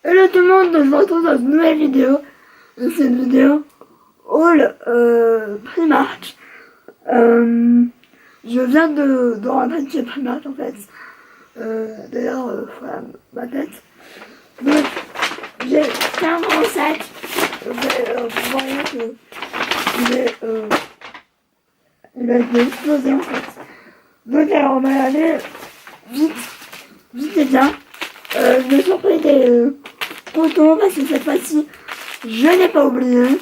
Hello tout le monde, je vous retrouve dans une nouvelle vidéo. C'est une vidéo All Primark. Je viens de rentrer de chez Primark en fait. D'ailleurs, voilà ma tête. Donc, j'ai fait un grand sac. Vous voyez que il a été explosé en fait. Donc alors on va aller vite, vite et bien. Je me suis pris des cotons parce que cette fois-ci, je n'ai pas oublié.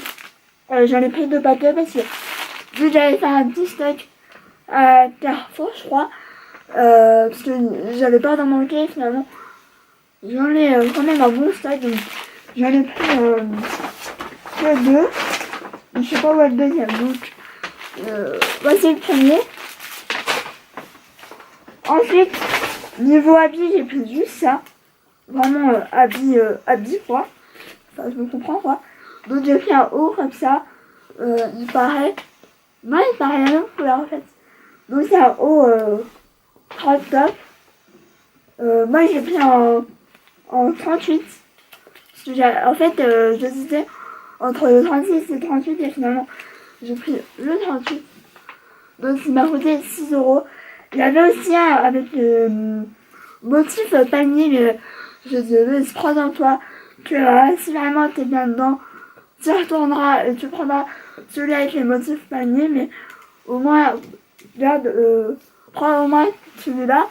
J'en ai pris 2 paquets parce que vu que j'allais faire un petit stock à Carrefour, je crois, parce que j'avais peur d'en manquer finalement. J'en ai quand même un bon stock, donc j'en ai pris que 2. Je sais pas où est le deuxième, donc voici le premier. Ensuite, niveau habits, j'ai pris juste ça. Vraiment habits quoi. Enfin, je me comprends quoi. Donc j'ai pris un haut comme ça. Il paraît. Non, il paraît la même couleur en fait. Donc c'est un haut crop top. Moi j'ai pris en 38. Parce que en fait, j'hésitais entre le 36 et le 38 et finalement j'ai pris le 38. Donc il m'a coûté 6 €. Il y avait aussi un avec le motif panier, mais je te prends en toi que si vraiment t'es bien dedans, tu retourneras et tu prendras celui avec les motifs panier, mais au moins, regarde, prends au moins celui-là,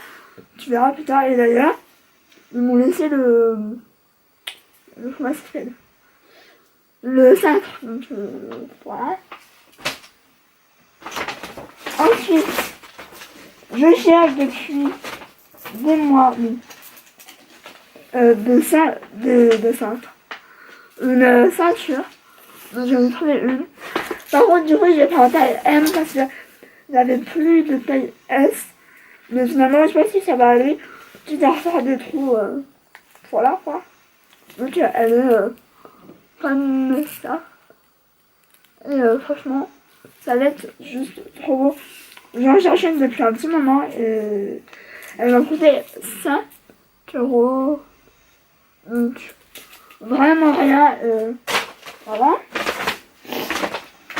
tu verras plus tard. Et d'ailleurs, ils m'ont laissé comment ça s'appelle, le cintre, donc voilà. Ensuite, je cherche depuis des mois de cintre, une ceinture. Donc j'en ai trouvé une. Par contre, du coup, j'ai pris en taille M parce que j'avais plus de taille S. Mais finalement, je pense que ça va aller. Tu dois refaire des trous. Voilà quoi. Donc elle est comme ça. Et franchement, ça va être juste trop beau. J'en cherchais une depuis un petit moment et elle m'a coûté 5 €. Donc vraiment rien. Voilà.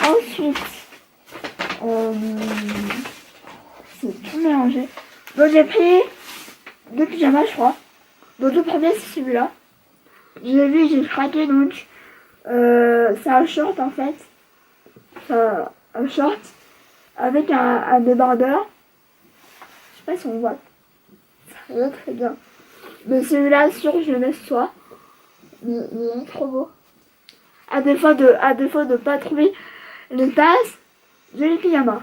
Ensuite, c'est tout mélangé. Donc j'ai pris 2 pyjamas, je crois. Donc le premier c'est celui-là. J'ai vu, j'ai craqué donc. C'est un short en fait. C'est un short avec un débardeur. Je sais pas si on voit. Ça va très bien. Mais celui-là, sûr, je le laisse soit. Mais il est trop beau. À défaut de pas trouver les tasses, j'ai les pyjamas.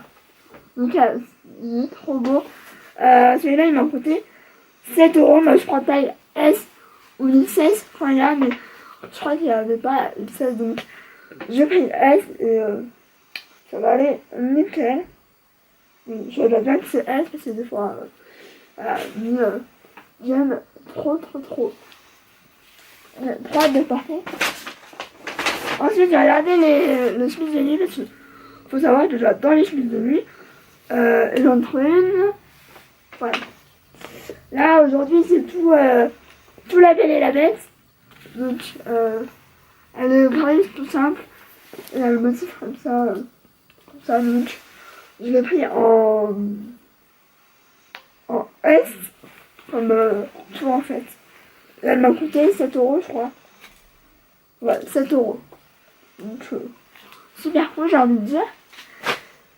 Donc il est trop beau. Celui-là, il m'a coûté 7 €. Moi, je prends taille S ou XS quand il y a, mais je crois qu'il n'y avait pas XS. Donc, j'ai pris S et ça va aller nickel. Je regarde bien que c'est S parce que des fois, voilà, j'aime trop. Trop hâte de partir. Ensuite, j'ai regardé les chemises de nuit parce qu'il faut savoir que j'adore les chemises de nuit. J'en trouve une. Voilà. Là, aujourd'hui, c'est tout la belle et la bête. Donc, elle est grise, tout simple. Et elle a le motif comme ça. Donc, je l'ai pris en S, comme tout en fait. Elle m'a coûté 7 € je crois. Ouais, 7 €. Donc, super cool, j'ai envie de dire.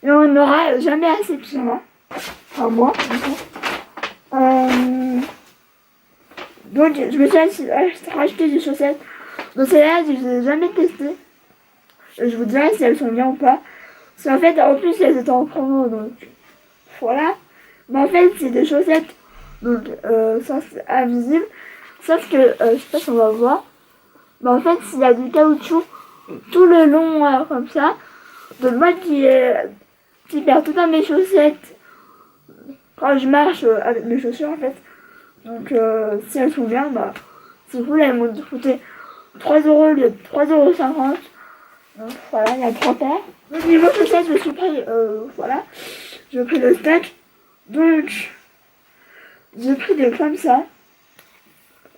Et on n'aura jamais assez de pyjamas. Enfin, moi, du coup. Donc, je me suis racheté des chaussettes. Donc, celles-là, je les ai jamais testées. Je vous dirai si elles sont bien ou pas. Parce qu'en fait, en plus, elles étaient en promo. Donc, voilà. Mais en fait, c'est des chaussettes. Donc, ça, c'est invisible. Sauf que, je sais pas si on va voir. Mais en fait, s'il y a du caoutchouc tout le long, comme ça. Donc, moi qui perds tout dans mes chaussettes quand je marche avec mes chaussures, en fait. Donc, si elles sont bien, bah, c'est cool. Elles m'ont coûté 3 € au lieu de 3,50 €. Donc, voilà, il y a 3 paires. Donc, niveau chaussettes, je me suis pris, voilà. J'ai pris le stack. Donc, j'ai pris des comme ça.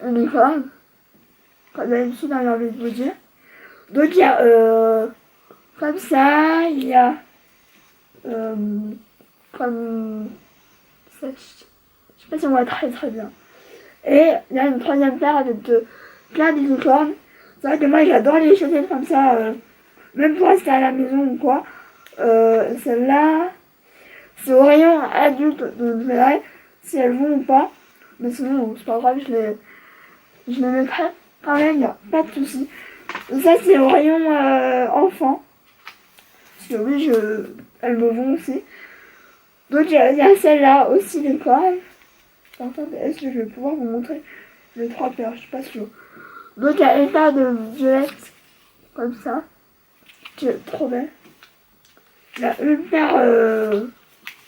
Uniforme. comme d'habitude, j'ai envie de vous dire. Donc il y a comme ça, il y a comme ça, je sais pas si on voit très très bien. Et il y a une troisième paire avec plein de licornes. C'est vrai que moi j'adore les chaussettes comme ça, même pour rester à la maison ou quoi. Celle-là, c'est au rayon adulte, donc je verrai si elles vont ou pas. Mais sinon, c'est pas grave, je les mettrai quand même, il n'y a pas de soucis. Ça, c'est au rayon enfant. Parce que oui, elles me vont aussi. Donc, il y a celle-là aussi, les cornes. Par contre, est-ce que je vais pouvoir vous montrer les trois paires? Je suis pas sûre. Donc, il y a une paire de violettes, comme ça, qui est trop belle. Il y a une paire, je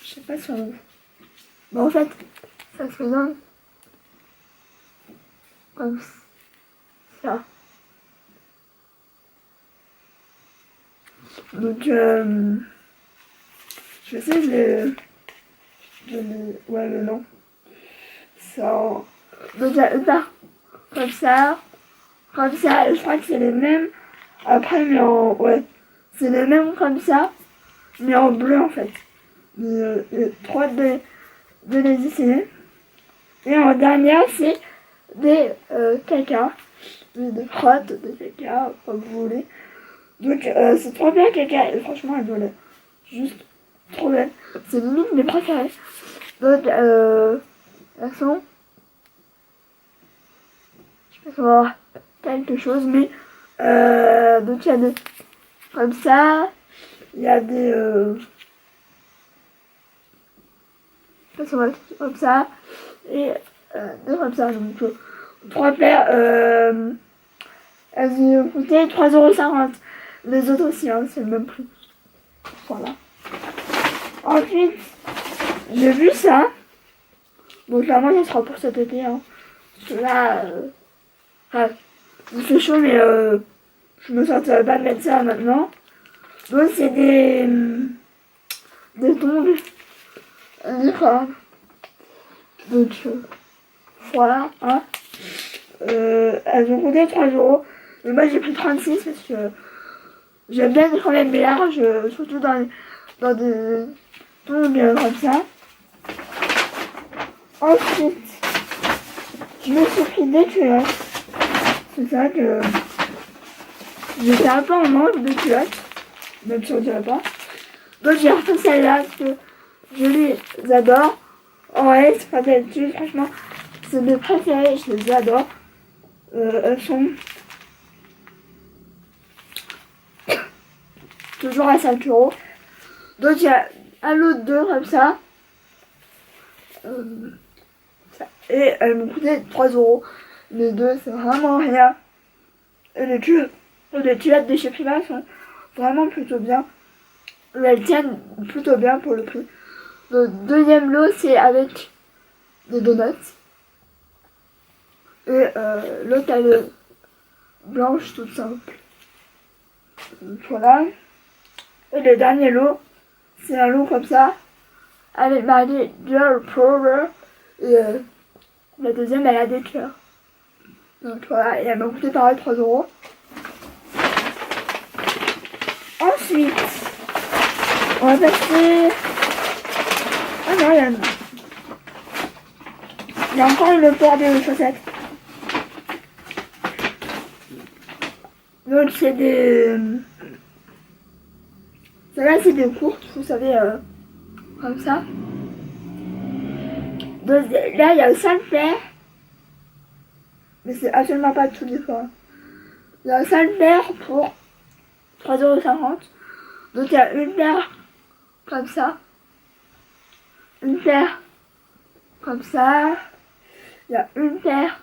sais pas si on... Bon, en fait, ça se donne comme ça. Donc, je vais essayer ouais, mais non. Ça... Donc, il y a une paire comme ça, et je crois que c'est les mêmes. Après, mais en... Ouais, c'est les mêmes comme ça, mais en bleu, en fait. Trois de les essayer. Et en dernière, c'est des caca, des crottes, des caca, comme vous voulez. Donc, c'est trop bien caca, et franchement, elles doivent juste trop belle. C'est limite mes préférées. Donc, elles sont... Je sais pas si on va voir quelque chose, mais... donc, il y a des... Comme ça. Il y a des... Je sais pas si on va comme ça. Et deux comme ça. Donc, trois paires. Elles ont coûté 3,50 €. Les autres aussi, hein, c'est le même prix. Voilà. Ensuite, j'ai vu ça. Bon, clairement, ça sera pour cet été. Hein. Parce que là, il fait chaud, mais je me sentirais pas de mettre ça maintenant. Donc, c'est des tongs. D'accord. Donc, voilà. Hein. Elles ont coûté 3 €. Mais moi, j'ai pris 36 parce que j'aime bien quand même large, surtout dans des tongs comme ça. Ensuite, je me suis pris des culottes. C'est ça que j'étais un peu en manque de culottes, même si on dirait pas. Donc j'ai refait celle-là parce que je les adore. En S, pas d'habitude, franchement, c'est mes préférées, je les adore. Elles sont toujours à 5 €. Donc il y a un lot de deux comme ça. Et elles m'ont coûté 3 €. Les deux, c'est vraiment rien. Et les culottes de chez Prima sont vraiment plutôt bien. Elles tiennent plutôt bien pour le prix. Le deuxième lot, c'est avec des donuts. Et l'autre, elle est blanche, toute simple. Voilà. Et le dernier lot, c'est un lot comme ça, avec marqué Girl Power. Et la deuxième, elle a des cœurs. Donc voilà, et elle m'a coûté pareil 3 €. Ensuite, on va passer... Ah non, il y a encore une paire de chaussettes. Donc c'est des... Celles-là, c'est des courtes, vous savez, comme ça. Donc là, il y a 5 paires. Mais c'est absolument pas tous les fois. Il y a 5 paires pour 3,50 €. Donc il y a une paire comme ça. Une paire comme ça. Il y a une paire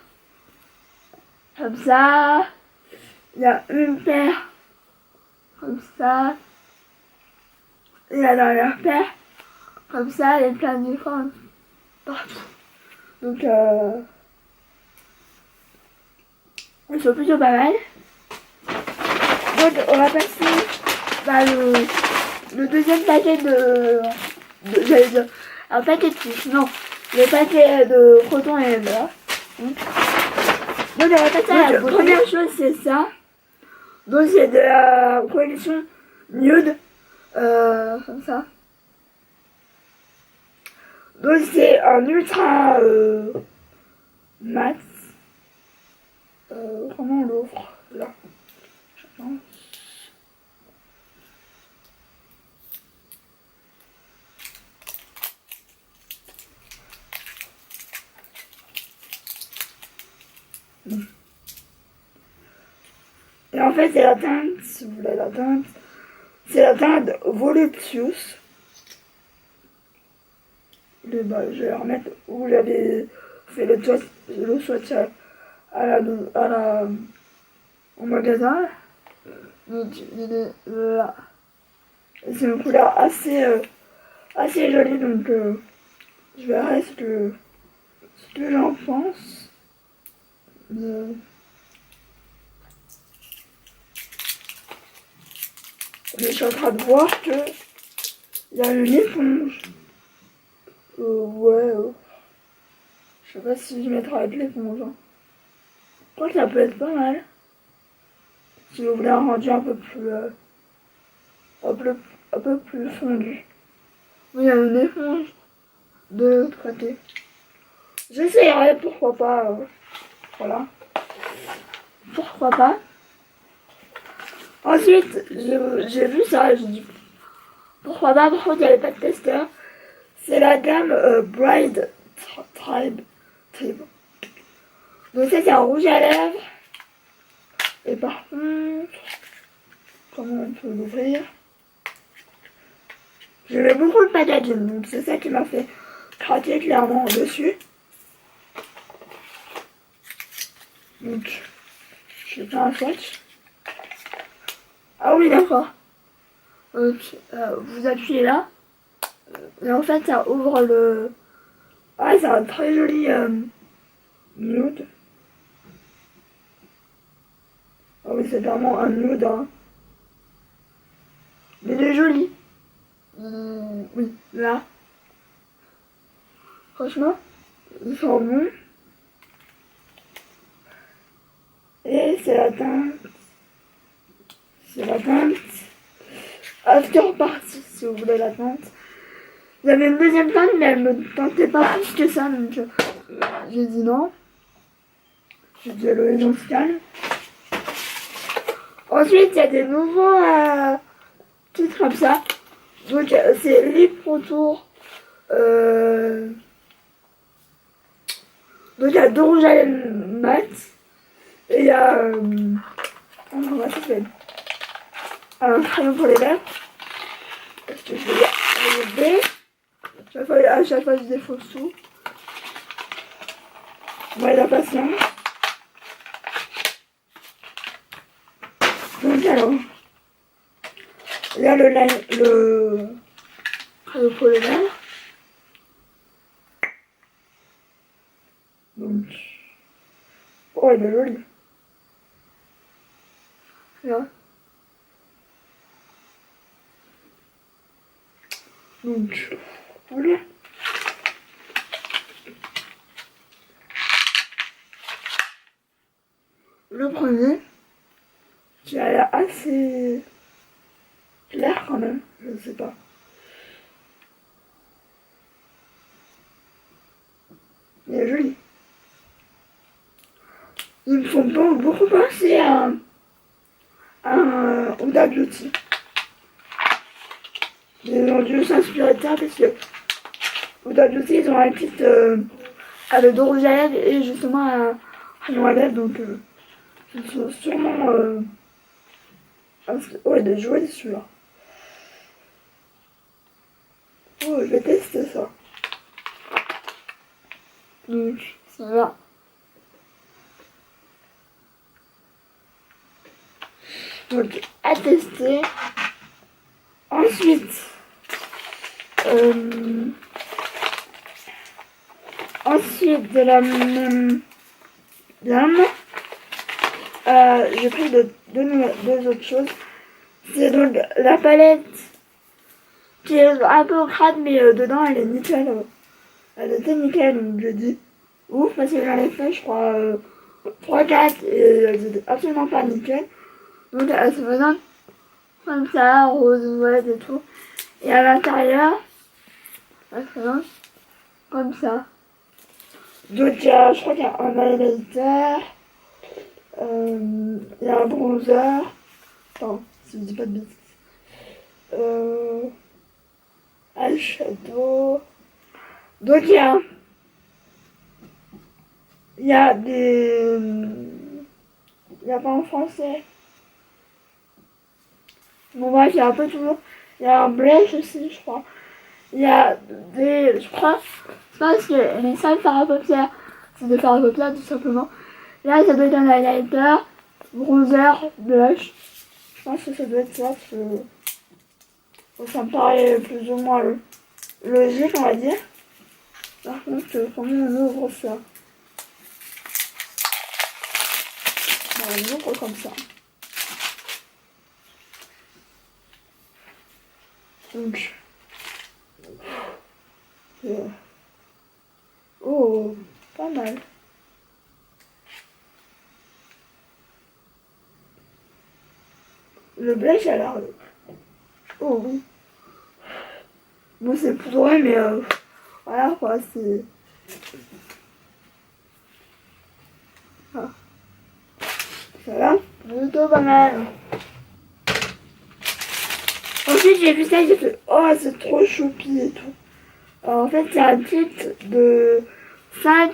comme ça. Il y a une paire comme ça. Et la dernière paire comme ça. Elle est pleine de formes partout. Donc elles sont plutôt pas mal. Donc on va passer le deuxième paquet j'allais dire un paquet de fiches, non, le paquet de coton et là. Donc la première chose c'est ça. Donc c'est de la collection nude. Comme ça. Donc c'est un ultra mat. Comment on l'ouvre là, je pense. Et en fait c'est la teinte, si vous voulez la teinte, c'est la teinte Voluptuous. Je vais remettre où j'avais fait le swatch au magasin. Donc, là. C'est une couleur assez jolie, donc je verrai ce que j'en pense. Je suis en train de voir que il y a une éponge. Ouais. Je sais pas si je mettrai avec l'éponge. Hein. Je crois que ça peut être pas mal. Si vous voulez un rendu un peu plus fondu. Mais il y a une éponge de l'autre côté. J'essayerai, pourquoi pas. Voilà. Pourquoi pas. Ensuite, j'ai vu ça, j'ai dit pourquoi pas, par contre il n'y avait pas de testeur. C'est la gamme Bride Tribe. Donc ça c'est un rouge à lèvres. Et par contre, comment on peut l'ouvrir? J'aimais beaucoup le packaging, donc c'est ça qui m'a fait craquer clairement dessus. Donc, je vais faire un swatch. Ah oui, d'accord. Donc, vous appuyez là. Et en fait, ça ouvre le... Ah, c'est un très joli nude. Ah oui, c'est vraiment un nude. Hein. Mais il est joli. Oui, là. Franchement, il sent bon. Et c'est la teinte. After Party, si vous voulez la teinte. Il y avait une deuxième teinte, mais elle me tentait pas plus que ça, donc j'ai dit non. J'ai dit Aloe dans ce calme. Ensuite, il y a des nouveaux titres comme ça. Donc, c'est Lip Contour. Donc, il y a deux rouges à lèvres mat. Et il y a. Comment ça s'appelle? Un crayon pour les lèvres. Parce que je vais y arriver. À chaque fois, je défonce tout. Moi, la patience. Donc, alors. Il y a le crayon pour les lèvres. Donc. Oh, il est joli. Là. Donc, voilà. Le premier, qui a l'air assez clair quand même, je sais pas. Il est joli. Ils me font beaucoup penser à un Huda Beauty. Ils ont dû s'inspirer de ça parce que Huda Beauty, ils ont un kit avec deux rouges à lèvres et justement un rayon à lèvres, donc ils sont sûrement ouais, de jouer dessus-là. Oh, je vais tester ça. Donc, ça va. Donc, à tester. Ensuite, de la même gamme, j'ai pris deux autres choses. C'est donc la palette qui est un peu crade, mais dedans elle est nickel. Elle était nickel, donc je dis ouf, parce que j'en ai fait, je crois, 3-4 et j'étais absolument pas nickel. Donc elle se présente comme ça, rose, noisette et tout. Et à l'intérieur, elle se présente comme ça. Donc je crois qu'il y a un highlighter, il y a un bronzer. Attends, si je dis pas de bêtises. Eyeshadow. Donc il y a des... Il n'y a pas en français. Bon bref, il y a un peu toujours. Il y a un blush aussi, je crois. Il y a des... Je crois... Je pense que les seuls fards à paupières, c'est des fards à paupières tout simplement. Là, ça doit être un highlighter, bronzer, blush. Je pense que ça doit être ça. Parce que ça me paraît plus ou moins logique, on va dire. Par contre, comment on ouvre ça? On ouvre comme ça. Donc, oh, pas mal. Le blush a l'air... Oh oui. Bon, c'est poudreux, mais voilà quoi, c'est... Ah. Ça va? Plutôt pas mal. Ensuite, j'ai vu ça et j'ai fait, oh, c'est trop choupi et tout. Alors, en fait, c'est un kit de 5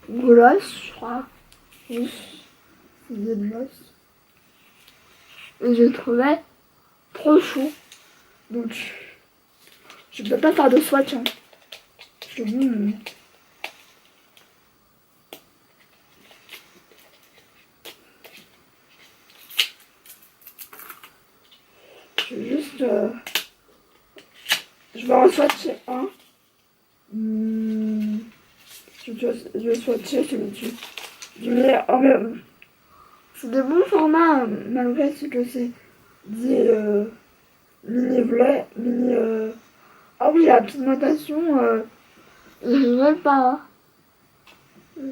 glosses, je crois. Oui, c'est des glosses. Et je trouvais trop chou. Donc, je peux pas faire de swatch. Hein. Je vais juste... je vais en swatcher un. Je vais swatcher celui-ci. Je mets... Oh, mais... C'est de bons formats, malgré ce que c'est dit mini vlog, mini... Ah oui, la pigmentation, ils rigolent pas. Hein.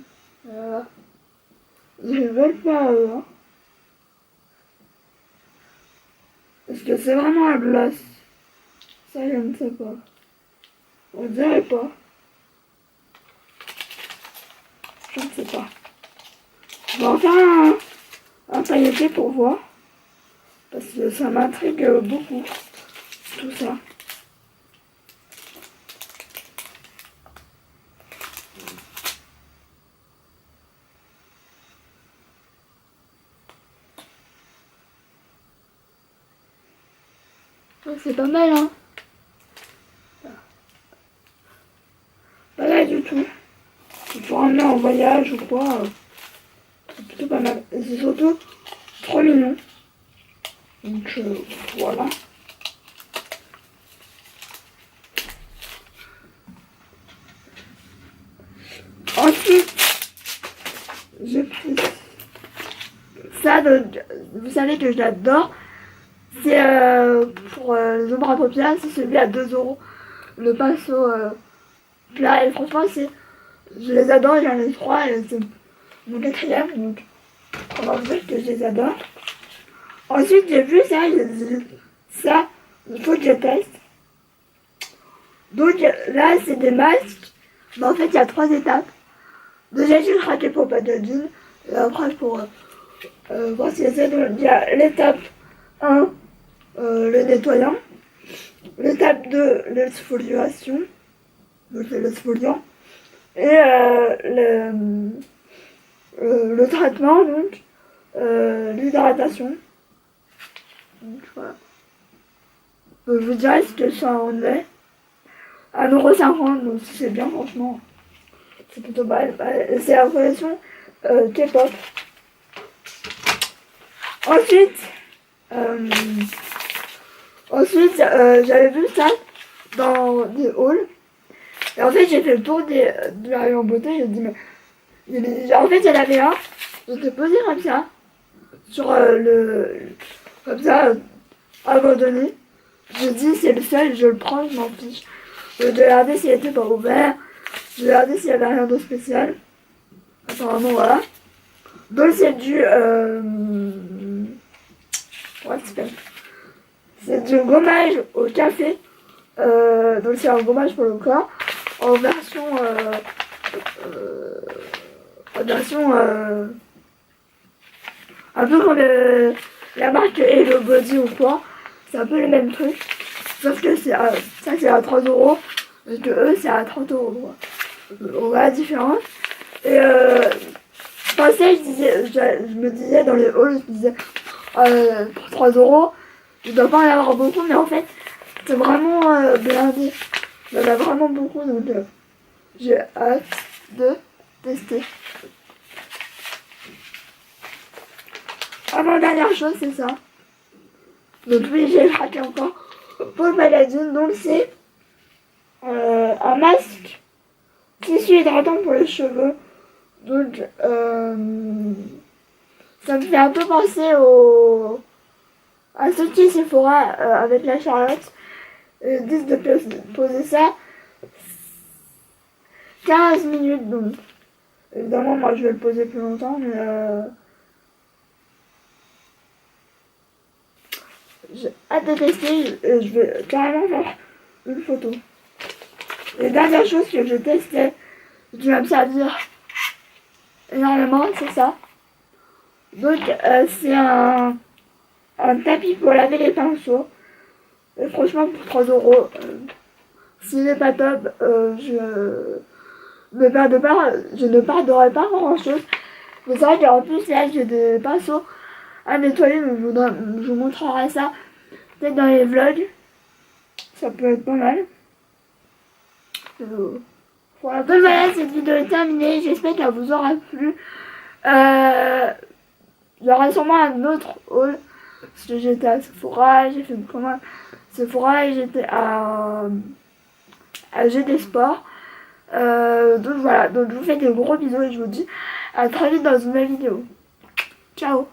Voilà. Ils rigolent pas, eux. Hein. Est-ce que c'est vraiment un gloss? Ça, je ne sais pas. On dirait pas. Je ne sais pas. Je vais en faire un pailleté pour voir. Parce que ça m'intrigue beaucoup. Tout ça. C'est pas mal, hein. Pas mal du tout. Pour emmener en voyage ou quoi. C'est plutôt pas mal. Et c'est surtout trop mignon. Donc voilà. Ensuite, j'ai pris ça. Vous savez que je l'adore. C'est pour les ombres à paupières. C'est celui à 2 €. Le pinceau plat. Et franchement, je les adore. J'en ai 3 et c'est mon 4e. Donc, on va dire que je les adore. Ensuite, j'ai vu ça. J'ai dit, ça, il faut que je teste. Donc là, c'est des masques. Mais en fait, il y a 3 étapes. Déjà, j'ai craqué pour Patadine. Et après, pour voir si c'est bon. Il y a l'étape 1, le nettoyant. L'étape 2, l'exfoliation. Donc, c'est l'exfoliant. Et le traitement, donc, l'hydratation. Donc, voilà. Donc, je vous dirais ce que ça en est. 1,50 €, donc c'est bien, franchement. C'est plutôt mal. C'est la collection K-pop. Ensuite, j'avais vu ça dans des halls. Et en fait, j'ai fait le tour de la rue en beauté. J'ai dit, mais en fait, il y en avait un. J'étais posé comme ça. Sur comme ça, abandonné. Je dis, c'est le seul, je le prends, je m'en fiche. Je vais regarder s'il était pas ouvert. Je vais regarder s'il y avait rien de spécial. Apparemment, voilà. Donc c'est du... c'est du gommage au café. Donc c'est un gommage pour le corps. En version... un peu comme la marque Hello Body ou quoi. C'est un peu le même truc. Sauf que c'est ça c'est à 3 € et que eux c'est à 30 €. On voit la différence. Et je pensais, je me disais dans les hauls, je me disais pour 3 €, je dois pas en avoir beaucoup, mais en fait c'est vraiment blindé. Il y en a vraiment beaucoup, donc j'ai hâte de tester. Avant-dernière chose, c'est ça. Donc oui, j'ai craqué encore pour le magazine. Donc c'est un masque tissu hydratant pour les cheveux. Donc ça me fait un peu penser à ce qui Sephora avec la Charlotte. Ils disent de poser ça 15 minutes. Donc évidemment moi je vais le poser plus longtemps, mais j'ai hâte de tester et je vais carrément faire une photo. Et dernière chose que je testais, qui va me servir énormément, c'est ça. Donc c'est un tapis pour laver les pinceaux. Et franchement pour 3 €, s'il n'est pas top, je ne perderai pas grand chose. Mais c'est vrai qu'en plus là j'ai des pinceaux à nettoyer, donc je vous montrerai ça peut-être dans les vlogs. Ça peut être pas mal. Voilà, donc voilà, cette vidéo est terminée. J'espère qu'elle vous aura plu. Il y aura sûrement un autre haul. Parce que j'étais à Sephora, j'ai fait une commande Sephora et j'étais à GD Sport. Donc voilà, donc je vous fais des gros bisous et je vous dis à très vite dans une nouvelle vidéo. Ciao.